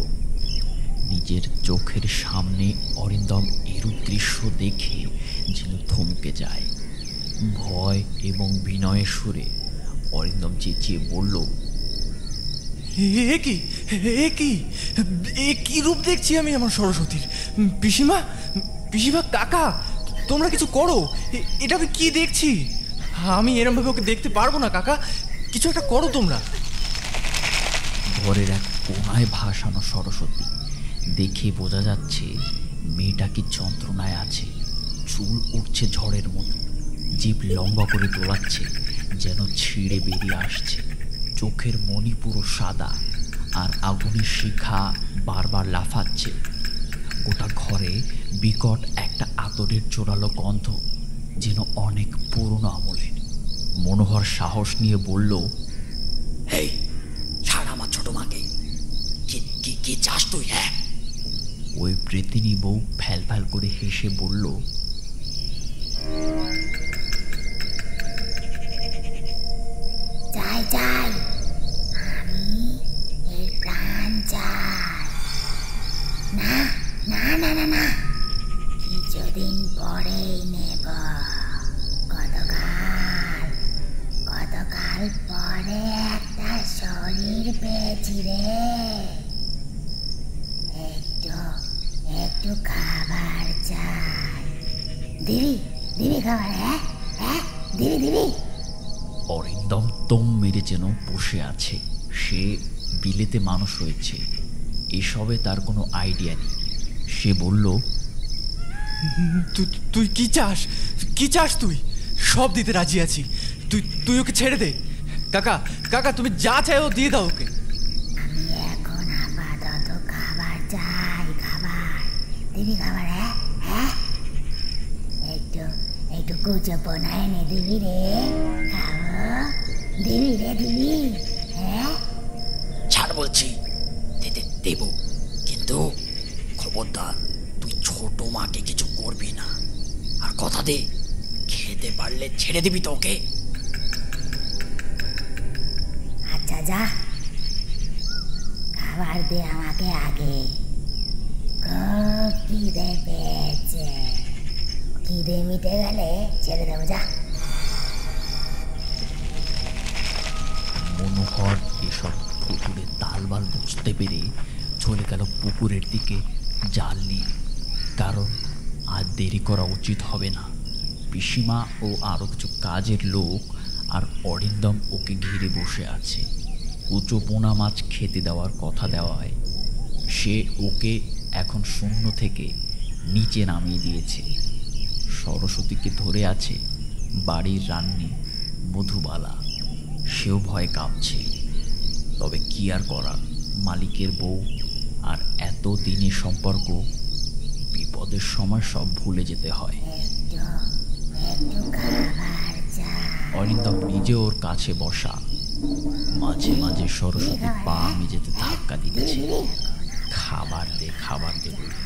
নিজের চোখের সামনে অরিন্দম এরূপ দৃশ্য দেখে যেন থমকে যায়। ভয় এবং বিনয়ের সুরে অরিন্দম চেঁচিয়ে বলল, এ কি এ কি এ কি রূপ দেখছি আমি আমার সরস্বতীর? পিসিমা, পিসিমা, কাকা, তোমরা কিছু করো। এটা আমি কি দেখছি? আমি এরমভাবে ওকে দেখতে পারবো না কাকা, কিছু একটা করো তোমরা। ঘরের এক কোনায় ভাসানো সরস্বতী। দেখে বোঝা যাচ্ছে মেয়েটা কি যন্ত্রণায় আছে। চুল উঠছে ঝড়ের মতো, জিভ লম্বা করে দোলাচ্ছে, যেন ছিঁড়ে বেরিয়ে আসছে। চোখের মণি পুরো সাদা, আর আগুনের শিখা বারবার লাফাচ্ছে। গোটা ঘরে বিকট একটা আতরের জোরালো গন্ধ, যেন অনেক পুরনো আমলের। মনোহর সাহস নিয়ে বলল, এই ছাড় আমার ছোট মাকে। কি চাস তুই? হ্যাঁ। ওই প্রেতিনী বউ ফ্যাল ফ্যাল করে হেসে বলল, চাই চাই, আমি এর প্রাণ চাই। না না না না না, কিছুদিন পরেই নেব। কতকাল পরে একটা শরীর পেয়েছি রে। একটু খাবার চাই। দিবি দিবি খাবার? হ্যাঁ হ্যাঁ, দিবি দিবি। অরিন্দম দম মেরে যেন বসে আছে। সে বিলেতে মানুষ হয়েছে, এসবে তার কোনো আইডিয়া নেই। সে বলল, তুই কি চাস? কি চাস তুই? সব দিতে রাজি আছি। তুই ওকে ছেড়ে দে। কাকা, কাকা, তুমি যা চাই ও দিয়ে দাও ওকে। আমি এখন আপাতত খাবার চাই। খাবার দিবি? খাবার? হ্যাঁ হ্যাঁ, একটু কুচোপনা এনে দিবি রে। খাবো, দিবি রে, দিবি? হ্যাঁ ছাড় বলছি, দেব, কিন্তু খবরদার তুই ছোট মাকে কিছু করবি না। আর কথা দে, খেতে পারলে ছেড়ে দিবি তো ওকে। যা, খাবার দে আমাকে আগে, খুব খিদে পেয়েছে। খিদে মিটে গেলে ছেড়ে দেবো, যা। মনোহর এসব পুকুরের তালবাল বুঝতে পেরে চলে গেল পুকুরের দিকে জাল নিয়ে, কারণ আর দেরি করা উচিত হবে না। পিসিমা ও আরও কিছু কাজের লোক আর অরিন্দম ওকে ঘিরে বসে আছে। কুচো পোনা মাছ খেতে দেওয়ার কথা দেওয়ায় সে ওকে এখন শূন্য থেকে নিচে নামিয়ে দিয়েছে। সরস্বতীকে ধরে আছে বাড়ির রান্নি মধুবালা, সেও ভয় কাঁপছে। তবে কি আর করার, মালিকের বউ আর এত দিনের সম্পর্ক, বিপদের সময় সব ভুলে যেতে হয়। অরিন্দম নিজে ওর কাছে বসা, মাঝে মাঝে সরস্বতী পা মেঝেতে ধাক্কা দিচ্ছে, খাবার দে খাবার দে বলে,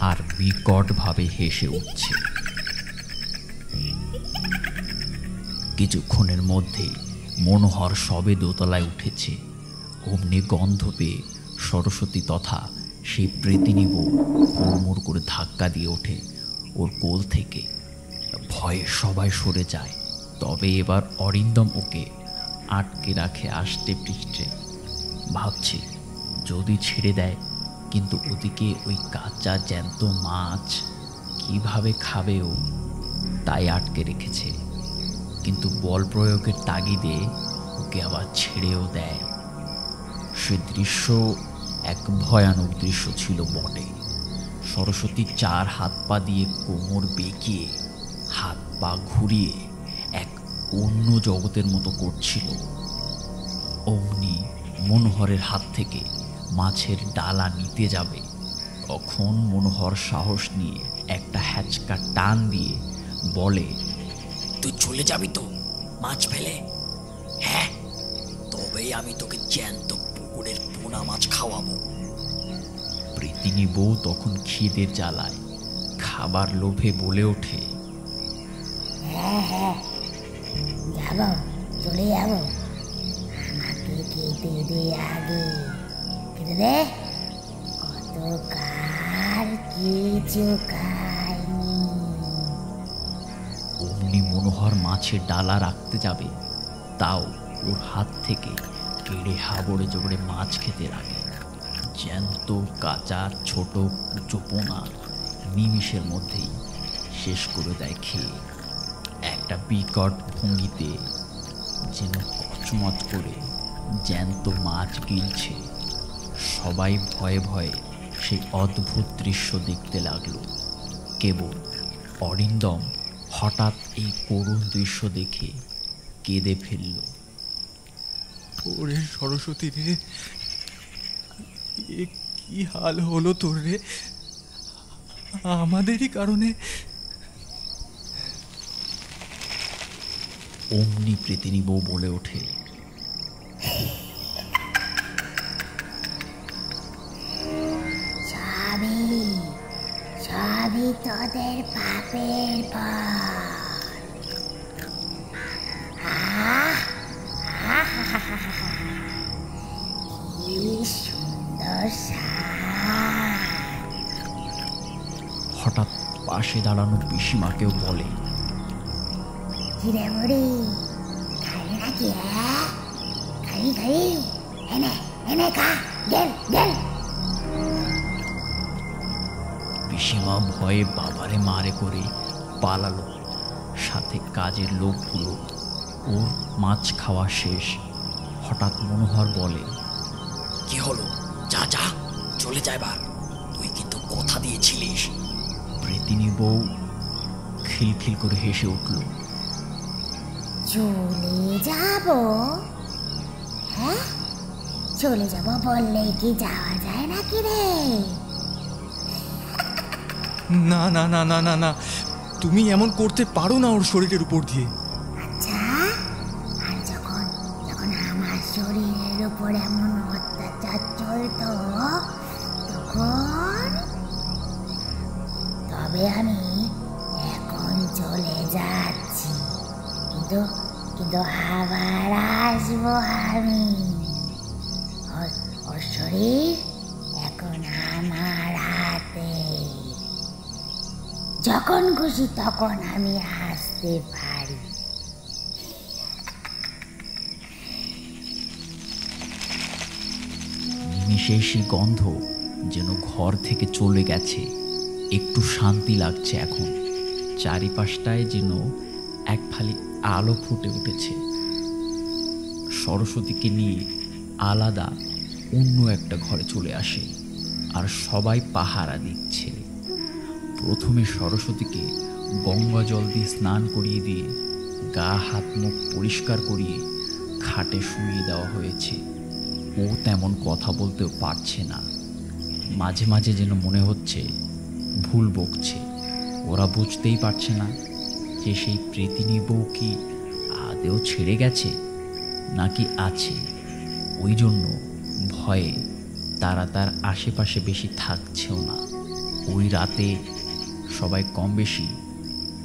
আর বিকটভাবে হেসে উঠছে। কিছুক্ষণের মধ্যেই মনোহর সবে দোতলায় উঠেছে। অমনি গন্ধ পেয়ে সরস্বতী তথা সেই প্রেতিনী বউ হুড়মুড় করে ধাক্কা দিয়ে ওঠে ওর কোল থেকে। ভয়ে সবাই সরে যায়। তবে এবার অরিন্দম ওকে আটকে রাখে আষ্টে পৃষ্ঠে। ভাবছে যদি ছেড়ে দেয়, কিন্তু ওদিকে ওই কাঁচা জ্যান্ত মাছ কিভাবে খাবে ও, তাই আটকে রেখেছে। কিন্তু বল প্রয়োগের তাগিদে ওকে আবার ছেড়েও দেয়। সে দৃশ্য এক ভয়ানক দৃশ্য ছিল বটে। সরস্বতী চার হাত পা দিয়ে কোমর বেঁকিয়ে হাত পা ঘুরিয়ে এক অন্য জগতের মতো করছিল। অমনি মনোহরের হাত থেকে মাছের ডালা নিতে যাবে, তখন মনোহর সাহস নিয়ে একটা হ্যাচকা টান দিয়ে বলে, তুই চলে যাবি তো মাছ ফেলে? হ্যাঁ, তবেই আমি তোকে জ্যান্ত পুকুরের পোনা মাছ খাওয়াবো। প্রেতিনী বউ তখন খিদের জ্বালায় খাবার লোভে বলে ওঠে, হ্যাঁ হ্যাঁ, যাবো, চলে যাবো, আমাকে খেতে দে আগে, খেতে দে। কতকাল কিছু খাইনি। অমনি মনোহর মাছের ডালা রাখতে যাবে, তাও ওর হাত থেকে কেড়ে হাবড়ে জোবড়ে মাছ খেতে লাগে। জ্যান্ত কাঁচা ছোট কুচো পোনা নিমিষের মধ্যেই শেষ করে দেয় খেয়ে। একটা বিকট ভঙ্গিতে যেন কচমচ করে জ্যান্ত মাছ গিলছে। সবাই ভয়ে ভয়ে সেই অদ্ভুত দৃশ্য দেখতে লাগলো। কেবল অরিন্দম হঠাৎ এই করুণ দৃশ্য দেখে কেঁদে ফেলল। ওরে সরস্বতী রে, এ কি হাল হলো তোর রে, আমাদেরই কারণে। অমনি প্রেতিনী বউ বলে ওঠে, সবই সবই তোদের পাপের ফল। কি সুন্দর স্বাদ। হঠাৎ পাশে দাঁড়ানো পিসিমাকেও বলে, কিরে বুড়ি, খাবি নাকি? খাবি খাবি, এনে এনে খা, গেল গেল। পিসিমা ভয়ে বাবারে মারে করে পালালো। সাথে কাজের লোকগুলো। ওর মাছ খাওয়া শেষ। হঠাৎ মনোহর বলে, কি হলো? যা যা, চলে যা এবার, তুই কিন্তু কথা দিয়েছিলিস। প্রেতিনী বউ খিলখিল করে হেসে উঠল, চলে যাব? হ্যাঁ, চলে যাব বললেই কি যাওয়া যায় নাকি রে? না না না না না না, তুমি এমন করতে পারো না ওর শরীরের উপর দিয়ে। আচ্ছা, আর যখন যখন আমার শরীরের উপর এমন অত্যাচার চলতো তখন? তবে আমি এখন চলে যাচ্ছি, কিন্তু কিন্তু আবার আসবো আমি। শরীর এখন আমার হাতে। যখন খুশি তখন আমি আসতে পারি। নিমেষে সেই গন্ধ যেন ঘর থেকে চলে গেছে। একটু শান্তি লাগছে এখন। চারিপাশটায় যেন এক ফালি আলো ফুটে উঠেছে। সরস্বতীকে নিয়ে আলাদা অন্য একটা ঘরে চলে আসে, আর সবাই পাহারা দিচ্ছে। প্রথমে সরস্বতীকে গঙ্গা জল দিয়ে স্নান করিয়ে দিয়ে গা হাত মুখ পরিষ্কার করিয়ে খাটে শুইয়ে দেওয়া হয়েছে। ও তেমন কথা বলতেও পারছে না। মাঝে মাঝে যেন মনে হচ্ছে ভুল বকছে। ওরা বুঝতেই পারছে না যে সেই প্রেতিনী বউ কি আদেও ছেড়ে গেছে নাকি আছে। ওই জন্য ভয়ে তারা তার আশেপাশে বেশি থাকছেও না। ওই রাতে সবাই কম বেশি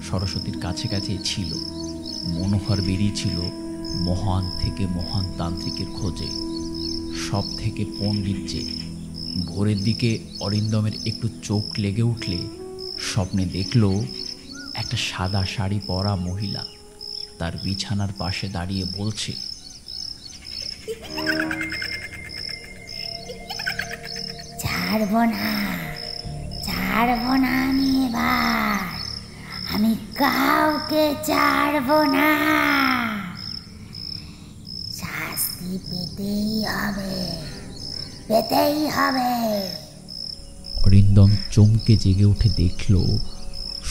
সরস্বতীর কাছে কাছে ছিল। মনোহর বেরিয়েছিল মহান থেকে মহান তান্ত্রিকের খোঁজে, সব থেকে পণ্ডিত যে। ভোরের দিকে অরিন্দমের একটু চোখ লেগে উঠলে স্বপ্নে দেখল একটা সাদা শাড়ি পরা মহিলা তার বিছানার পাশে দাঁড়িয়ে বলছে, ছাড়বো না, ছাড়বো না আমি এবার, আমি কাউকে ছাড়বো না, শাস্তি পেতেই হবে, পেতেই হবে। অরিন্দম চমকে জেগে উঠে দেখল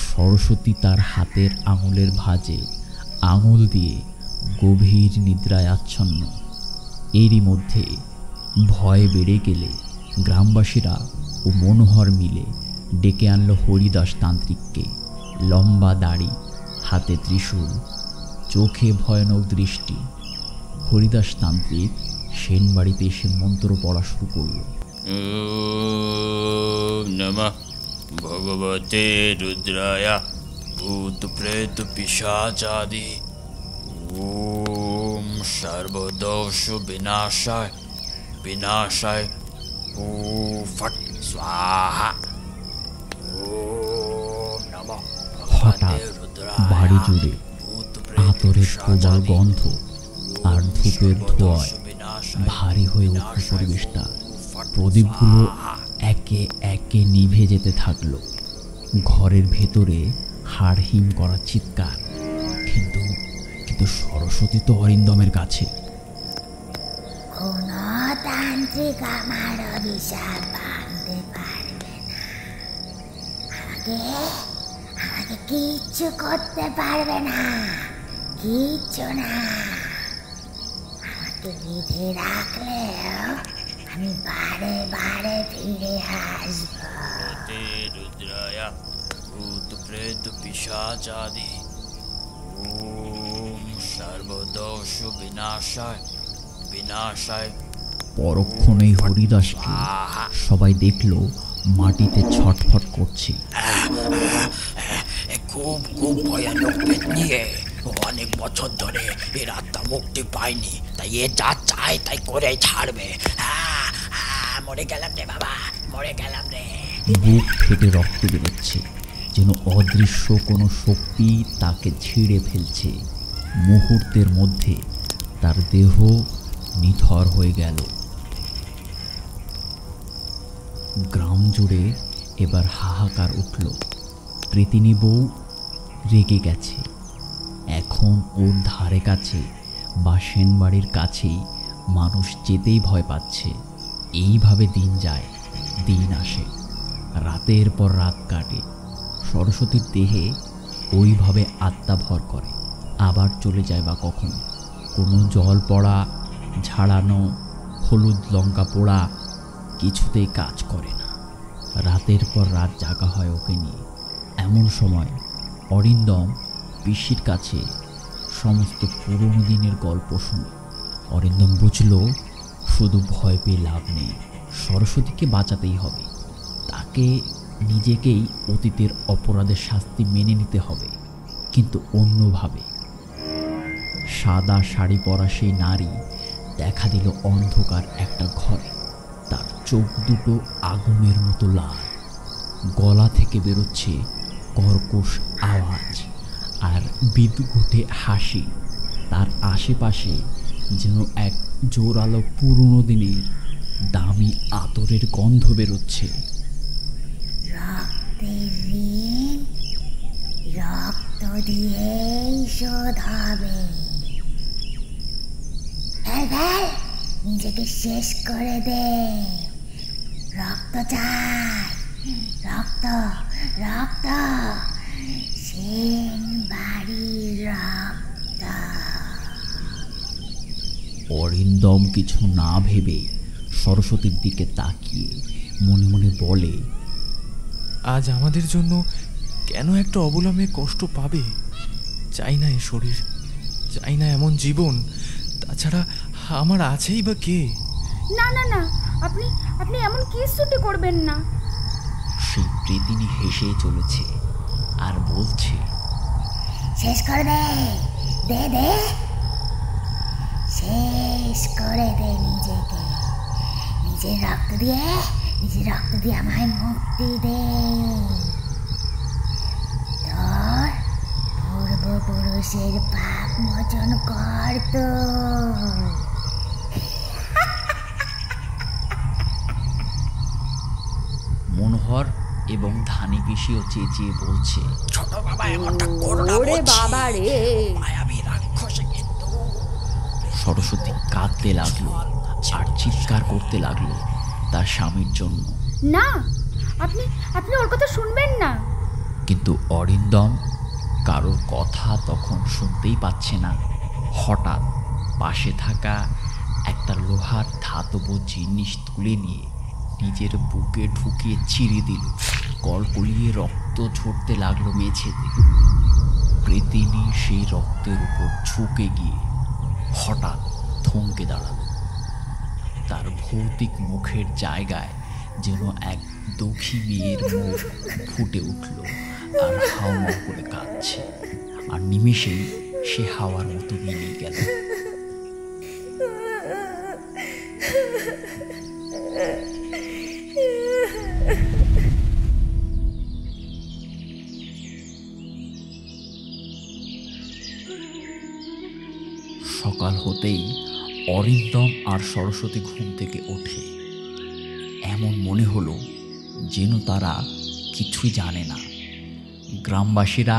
সরস্বতী তার হাতের আঙুলের ভাঁজে আঙুল দিয়ে গভীর নিদ্রায় আচ্ছন্ন। এরই মধ্যে ভয় বেড়ে গেলে গ্রামবাসীরা ও মনোহর মিলে ডেকে আনলো হরিদাস তান্ত্রিককে। লম্বা দাড়ি, হাতে ত্রিশূল, চোখে ভয়ানক দৃষ্টি। হরিদাস তান্ত্রিক সেন বাড়িতে এসে মন্ত্র পড়া শুরু করল। ওম নমঃ ভগবতে রুদ্রায় ভূত প্রেত পিশাচাদি ওম সর্বদোষ বিনাশায় বিনাশায় ও ফট স্বাহা ওম নমঃ হঠাৎ বাড়ি জুড়ে আতরের প্রবল গন্ধ আর ধূপের ধোঁয়ায় ভারী হয়ে উঠল পরিবেশটা। প্রদীপগুলো একে একে নিভে যেতে থাকলো। ঘরের ভেতরে হাড় হিম করা চিৎকার। কিন্তু কিন্তু সরস্বতী তো অরিন্দমের কাছে। কোন তান্ত্রিক আমার অভিশাপ ভাঙতে পারবে না। আমাকে আমাকে কিচ্ছু করতে পারবে না, কিচ্ছু না। আমাকে বেঁধে রাখলেও আমি বারে বারে ফিরে আসবো। রুদ্রায় ভূত প্রেত পিশাচাদি ওম সর্বদোষ বিনাশায় বিনাশায়। পরক্ষণেই হরিদাসকে সবাই দেখল মাটিতে ছটফট করছে। খুব খুব ভয়ানক পেতনি। অনেক বছর ধরে এর আত্মা মুক্তি পায়নি, তাই এ যা চায় তাই করে ছাড়বে। মরে গেলাম রে বাবা, মরে গেলাম রে। বুক ফেটে রক্ত বেরোচ্ছে, যেন অদৃশ্য কোনো শক্তি তাকে ছিঁড়ে ফেলছে। মুহূর্তের মধ্যে তার দেহ নিথর হয়ে গেল। গ্রাম জুড়ে এবার হাহাকার উঠল। প্রেতিনী বউ রেগে গেছে। এখন ওর ধারে কাছে বা সেনবাড়ির কাছেই মানুষ যেতেই ভয় পাচ্ছে। এইভাবে দিন যায়, দিন আসে, রাতের পর রাত কাটে। সরস্বতীর দেহে ওইভাবে আত্মা ভর করে, আবার চলে যায় বা কখনো। কোনো জল পড়া, ঝাড়ানো, হলুদ লঙ্কা পোড়া কিছুতেই কাজ করে না। রাতের পর রাত জাগা হয় ওকে নিয়ে। এমন সময় অরিন্দম পিসির কাছে সমস্ত পুরনো দিনের গল্প শুনে অরিন্দম বুঝল শুধু ভয় পেয়ে লাভ নেই, সরস্বতীকে বাঁচাতেই হবে। তাকে নিজেকেই অতীতের অপরাধের শাস্তি মেনে নিতে হবে, কিন্তু অন্যভাবে। সাদা শাড়ি পরা সেই নারী দেখা দিল অন্ধকার একটা ঘরে। তার চোখ দুটো আগুনের মতো লাল, গলা থেকে বেরোচ্ছে কর্কশ আওয়াজ আর বিদঘুটে হাসি। তার আশেপাশে যেন এক জোরালো পুরনো দিনের দামি আতরের গন্ধ বেরোচ্ছে। রক্তের ঋণ রক্ত দিয়েই শোধ হবে। নিজেকে শেষ করে দে। রক্ত চাই, রক্ত, রক্ত, সেন বাড়ির রক্ত। অরিন্দম কিছু না ভেবে সরস্বতীর দিকে তাকিয়ে মনে মনে বলে, আজ আমাদের জন্য কেন একটা অবলা মেয়ে কষ্ট পাবে? চাই না এ শরীর, চাই না এমন জীবন। তাছাড়া আমার আছেই বা কে? না না না, আপনি আপনি এমন কিছুটি করবেন না। সেই প্রেতিনী হেসে চলেছে আর বলছে, শেষ করে দে, দে দে, শেষ করে দে নিজেকে। নিজের রক্ত দিয়ে আমায় মুক্তি দে। তোর পূর্বপুরুষের পাপ মোচন কর তো। মনোহর এবং ধানি পিসিও চেঁচিয়ে বলছে, ছোট বাবা এমনটা করো না ওরে বলছি। বাবা রে! মায়াবী রাক্ষসে কিন্তু। সরস্বতী কাঁদতে লাগলো আর চিৎকার করতে লাগলো তার স্বামীর জন্য। না, আপনি আপনি ওর কথা শুনবেন না। কিন্তু অরিন্দম কারোর কথা তখন শুনতেই পাচ্ছে না। হঠাৎ পাশে থাকা একটা লোহার ধাতব জিনিস তুলে নিয়ে নিজের বুকে ঢুকিয়ে চিরে দিল। কলকলিয়ে রক্ত ঝরতে লাগলো মেঝেতে। প্রেতিনী সেই রক্তের উপর ঝুঁকে গিয়ে হঠাৎ থমকে দাঁড়ালো। তার ভৌতিক মুখের জায়গায় যেন এক দুঃখী মেয়ের মুখ ফুটে উঠল আর হাওয়া করে কাঁদছে। আর নিমেষেই সে হাওয়ার মতো মিলিয়ে গেল। সকাল হতেই অরিন্দম আর সরস্বতী ঘুম থেকে ওঠে। এমন মনে হলো যেন তারা কিছুই জানে না। গ্রামবাসীরা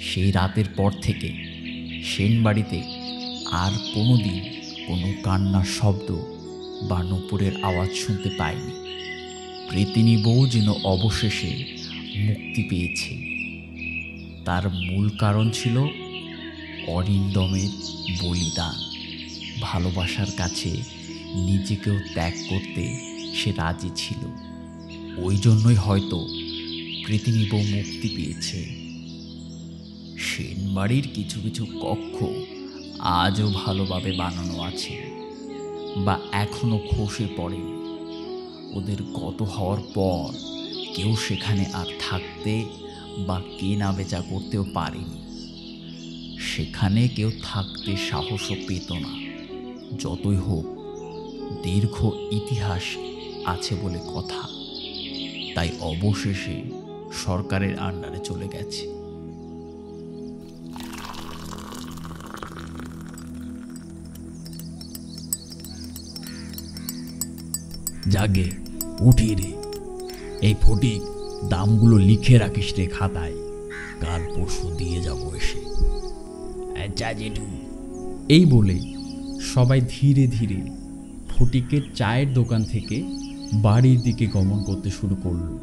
সেই রাতের পর থেকে সেন বাড়িতে আর কোনোদিন কোনো কান্নার শব্দ বা নূপুরের আওয়াজ শুনতে পায়নি। প্রেতিনী বউ যেন অবশেষে মুক্তি পেয়েছে। তার মূল কারণ ছিল অরিন্দমের বলিদান। ভালোবাসার কাছে নিজেকেও ত্যাগ করতে সে রাজি ছিল। ওই জন্যই হয়তো প্রেতিনী বউ মুক্তি পেয়েছে। সেন বাড়ির কিছু কিছু কক্ষ আজও ভালোভাবে বানানো আছে বা এখনো খসে পড়েনি। ওদের গত হওয়ার পর কেউ সেখানে আর থাকতে বা কেনা বেচা করতেও পারেনি। সেখানে কেউ থাকতে সাহসও পেত না। যতই হোক দীর্ঘ ইতিহাস আছে বলে কথা, তাই অবশেষে সরকারের আন্ডারে চলে গেছে। জাগে উঠি রে, এই ফটিক দামগুলো লিখে রাখিস রে খাতায়, কাল পরশু দিয়ে যাবো এসে। আচ্ছা জেঠু। এই বলে সবাই ধীরে ধীরে ফটিকের চায়ের দোকান থেকে বাড়ির দিকে গমন করতে শুরু করলো।